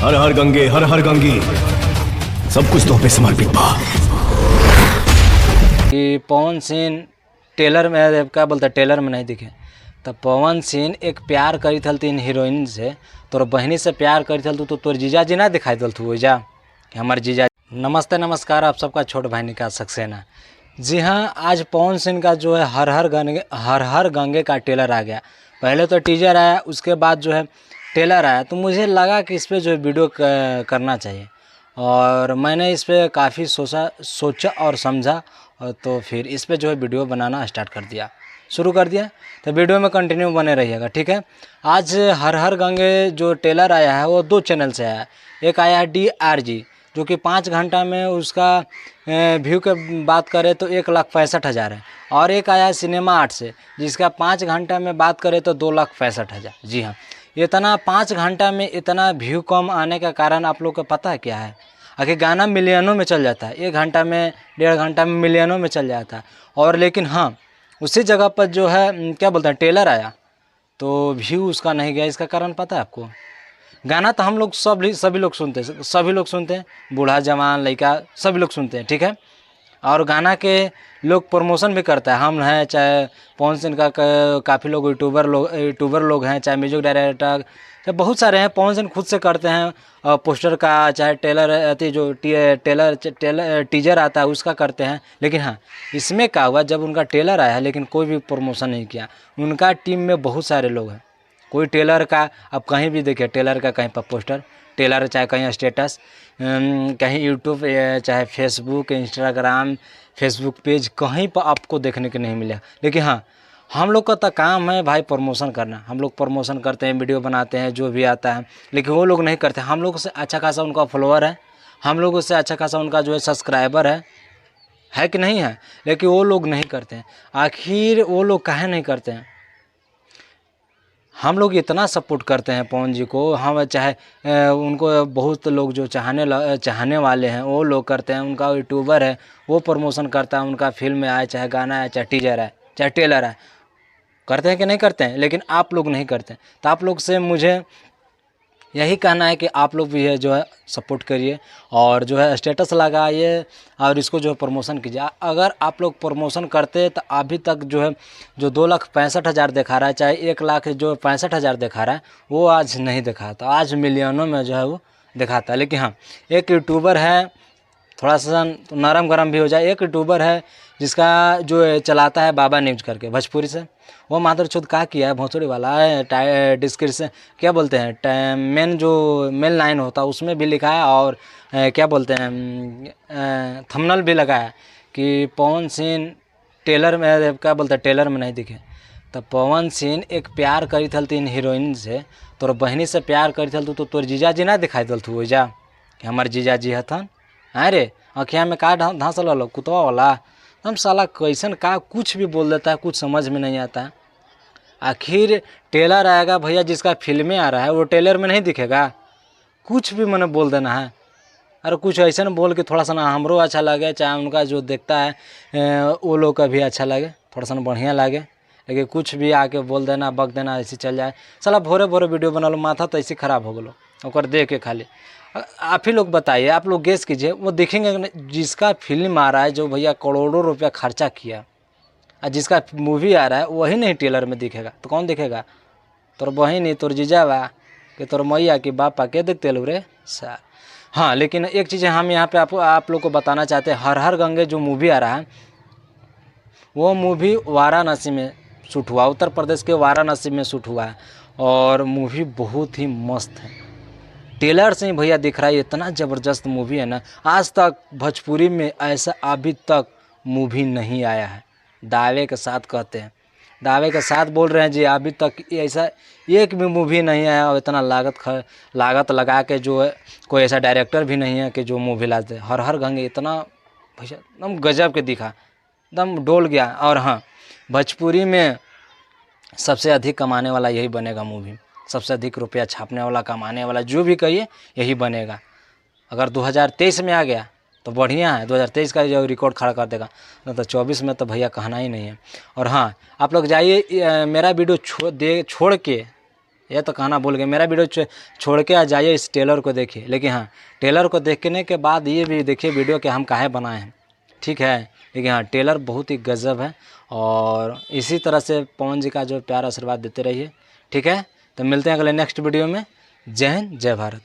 हर हर गंगे हर हर गंगे सब कुछ तो पे समर्पित बा। कि पवन सिंह टेलर में क्या बोलता है, टेलर में नहीं दिखे तो पवन सिंह एक प्यार करी थल तीन हीरोइन से, तोर बहनी से प्यार करी थल तो तोर जीजा जी ना दिखाई दल तू वैजा कि हमारे जीजा। नमस्ते नमस्कार, आप सबका छोट भाई निकास सक्सेना। जी हाँ, आज पवन सिंह का जो है हर हर गंगे का टेलर आ गया। पहले तो टीजर आया, उसके बाद जो है टेलर आया, तो मुझे लगा कि इस पर जो है वीडियो करना चाहिए और मैंने इस पर काफ़ी सोचा और समझा, और तो फिर इस पर जो है वीडियो बनाना शुरू कर दिया। तो वीडियो में कंटिन्यू बने रहिएगा, ठीक है। आज हर हर गंगे जो टेलर आया है वो 2 चैनल से आया है। एक आया है DRG जो कि 5 घंटा में उसका व्यू के बात करें तो 1,65,000 है, और एक आया है सिनेमा 8 से जिसका 5 घंटा में बात करें तो 2,65,000। जी हाँ, इतना 5 घंटा में इतना व्यू कम आने का कारण आप लोग को पता है क्या है? आखिर गाना मिलियनों में चल जाता है, 1 घंटा में 1.5 घंटा में मिलियनों में चल जाता है, और लेकिन हाँ उसी जगह पर जो है क्या बोलते हैं टेलर आया तो व्यू उसका नहीं गया। इसका कारण पता है आपको? गाना तो हम लोग सभी लोग सुनते हैं, बूढ़ा जवान लड़का सभी लोग सुनते हैं, ठीक है। और गाना के लोग प्रमोशन भी करता है, हम हैं चाहे पवन सिंह का काफ़ी लोग यूट्यूबर लोग हैं, चाहे म्यूजिक डायरेक्टर, चाहे बहुत सारे हैं। पवन सिंह खुद से करते हैं पोस्टर का, चाहे टीजर आता है उसका करते हैं। लेकिन हाँ, इसमें क्या हुआ, जब उनका टेलर आया है लेकिन कोई भी प्रमोशन नहीं किया। उनका टीम में बहुत सारे लोग हैं, कोई टेलर का आप कहीं भी देखिए, टेलर का कहीं पर पोस्टर, टेलर चाहे कहीं स्टेटस, कहीं यूट्यूब चाहे फेसबुक इंस्टाग्राम फेसबुक पेज, कहीं पर आपको देखने को नहीं मिलेगा। लेकिन हाँ, हम लोग का तो काम है भाई प्रमोशन करना। हम लोग प्रमोशन करते हैं, वीडियो बनाते हैं, जो भी आता है, लेकिन वो लोग नहीं करते। हम लोग से अच्छा खासा उनका फॉलोअर है, हम लोगों से अच्छा खासा उनका जो है सब्सक्राइबर है कि नहीं है, लेकिन वो लोग नहीं करते हैं। आखिर वो लोग काहे नहीं करते हैं? हम लोग इतना सपोर्ट करते हैं पवन जी को, हम चाहे उनको बहुत लोग जो चाहने वाले हैं वो लोग करते हैं। उनका यूट्यूबर है वो प्रमोशन करता है, उनका फिल्म आए चाहे गाना आए चाहे टीजर आए चाहे टेलर आए, करते हैं कि नहीं करते हैं? लेकिन आप लोग नहीं करते हैं। तो आप लोग से मुझे यही कहना है कि आप लोग भी है जो है सपोर्ट करिए और जो है स्टेटस लगाइए और इसको जो है प्रमोशन कीजिए। अगर आप लोग प्रमोशन करते तो अभी तक जो है जो 2,65,000 दिखा रहा है, चाहे 1,00,000 जो 65,000 दिखा रहा है, वो आज नहीं दिखाता, आज मिलियनों में जो है वो दिखाता है। लेकिन हाँ, एक यूट्यूबर है, थोड़ा सा नरम गरम भी हो जाए, एक यूट्यूबर है जिसका जो है चलाता है बाबा न्यूज करके भोजपुरी से, वो मादरचोद का किया है भोसड़ी वाला है, डिस्क्रिप्शन क्या बोलते हैं मेन लाइन होता है उसमें भी लिखा है, और क्या बोलते हैं थंबनेल भी लगाया कि पवन सिंह टेलर में क्या बोलते हैं टेलर में नहीं दिखे। तो पवन सिंह एक प्यार करी थल तीन हीरोइन से, तोर बहनी से प्यार करी थल तो तोर जीजा जी ना दिखाई दल तू वैजा कि हमारे जीजा जी हथन। हाँ रे, अखिया में का धांसल वाला कुतवा वाला, हम साला कैसन का कुछ भी बोल देता है, कुछ समझ में नहीं आता है। आखिर टेलर आएगा भैया, जिसका फिल्में आ रहा है वो टेलर में नहीं दिखेगा? कुछ भी मैंने बोल देना है, अरे कुछ ऐसा बोल के थोड़ा सा ना हमरो अच्छा लगे, चाहे उनका जो देखता है वो लोग का भी अच्छा लगे, थोड़ा सा बढ़िया लगे। लेकिन कुछ भी आके बोल देना, बक देना, ऐसे चल जाए। साला भोरे भोरे वीडियो बना लो, माथा तो ऐसे ख़राब हो गलो और देख के खाली। आप ही लोग बताइए, आप लोग गेस कीजिए, वो देखेंगे जिसका फिल्म आ रहा है, जो भैया करोड़ों रुपया खर्चा किया, और जिसका मूवी आ रहा है वही नहीं टेलर में दिखेगा तो कौन दिखेगा? तोर बहिनी, तोर जीजा बा कि तोर मैया कि बापा के देखते लो रे सर। हाँ, लेकिन एक चीज़ हम यहाँ पे आप लोग को बताना चाहते हैं, हर हर गंगे जो मूवी आ रहा है वो मूवी वाराणसी में शूट हुआ, उत्तर प्रदेश के वाराणसी में शूट हुआ है, और मूवी बहुत ही मस्त है। टेलर से ही भैया दिख रहा है, इतना ज़बरदस्त मूवी है ना, आज तक भोजपुरी में ऐसा अभी तक मूवी नहीं आया है। दावे के साथ कहते हैं, दावे के साथ बोल रहे हैं जी, अभी तक ऐसा एक भी मूवी नहीं आया, और इतना लागत लगा के जो है कोई ऐसा डायरेक्टर भी नहीं है कि जो मूवी ला दे। हर हर गंगे इतना भैया एकदम गजब के दिखा, एकदम डोल गया। और हाँ, भोजपुरी में सबसे अधिक कमाने वाला यही बनेगा मूवी, सबसे अधिक रुपया छापने वाला, कमाने वाला, जो भी कहिए यही बनेगा। अगर 2023 में आ गया तो बढ़िया है, 2023 का जो रिकॉर्ड खड़ा कर देगा, नहीं तो 24 में तो भैया कहना ही नहीं है। और हाँ, आप लोग जाइए, मेरा वीडियो छोड़ के ये तो कहना भूल गए, मेरा वीडियो छोड़ के आ जाइए, इस टेलर को देखिए। लेकिन हाँ, टेलर को देखने के बाद ये भी देखिए वीडियो कि हम काहे बनाए हैं, ठीक है। लेकिन हाँ, टेलर बहुत ही गजब है, और इसी तरह से पवन जी का जो प्यार आशीर्वाद देते रहिए, ठीक है। तो मिलते हैं अगले नेक्स्ट वीडियो में। जय हिंद, जय भारत।